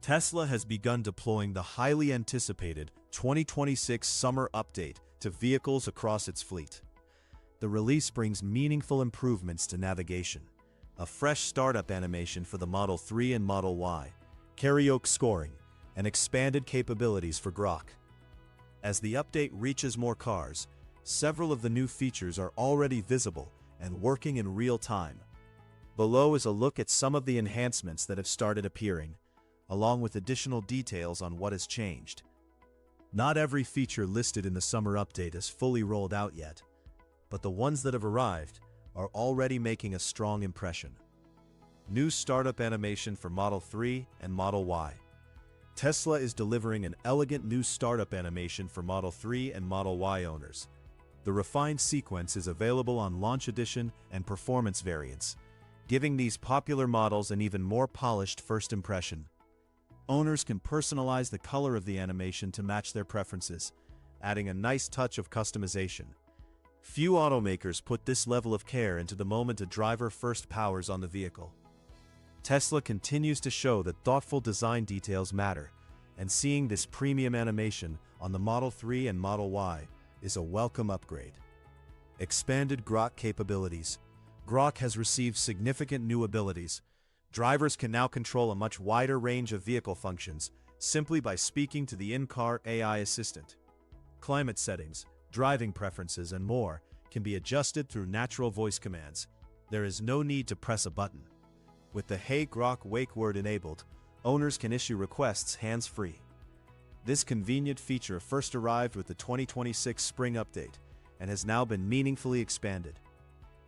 Tesla has begun deploying the highly anticipated 2026 summer update to vehicles across its fleet. The release brings meaningful improvements to navigation, a fresh startup animation for the Model 3 and Model Y, Caraoke scoring, and expanded capabilities for Grok. As the update reaches more cars, several of the new features are already visible and working in real time. Below is a look at some of the enhancements that have started appearing, along with additional details on what has changed. Not every feature listed in the summer update is fully rolled out yet, but the ones that have arrived are already making a strong impression. New startup animation for Model 3 and Model Y. Tesla is delivering an elegant new startup animation for Model 3 and Model Y owners. The refined sequence is available on Launch Edition and Performance variants, giving these popular models an even more polished first impression. Owners can personalize the color of the animation to match their preferences, adding a nice touch of customization. Few automakers put this level of care into the moment a driver first powers on the vehicle. Tesla continues to show that thoughtful design details matter, and seeing this premium animation on the Model 3 and Model Y is a welcome upgrade. Expanded Grok capabilities. Grok has received significant new abilities. Drivers can now control a much wider range of vehicle functions simply by speaking to the in-car AI assistant. Climate settings, driving preferences, and more can be adjusted through natural voice commands. There is no need to press a button. With the Hey Grok wake word enabled, owners can issue requests hands-free. This convenient feature first arrived with the 2026 spring update and has now been meaningfully expanded.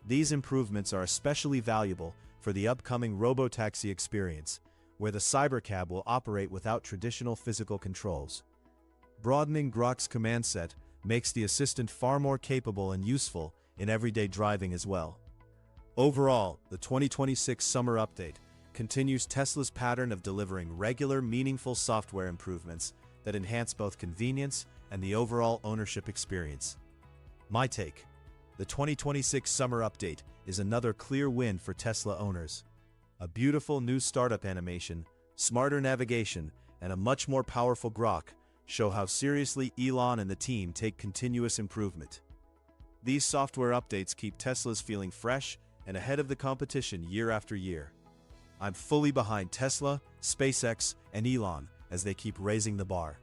These improvements are especially valuable for the upcoming robotaxi experience, where the Cybercab will operate without traditional physical controls. Broadening Grok's command set makes the assistant far more capable and useful in everyday driving as well. Overall, the 2026 summer update continues Tesla's pattern of delivering regular, meaningful software improvements that enhance both convenience and the overall ownership experience. My take: the 2026 summer update is another clear win for Tesla owners. A beautiful new startup animation, smarter navigation, and a much more powerful Grok show how seriously Elon and the team take continuous improvement. These software updates keep Teslas feeling fresh and ahead of the competition year after year. I'm fully behind Tesla, SpaceX, and Elon as they keep raising the bar.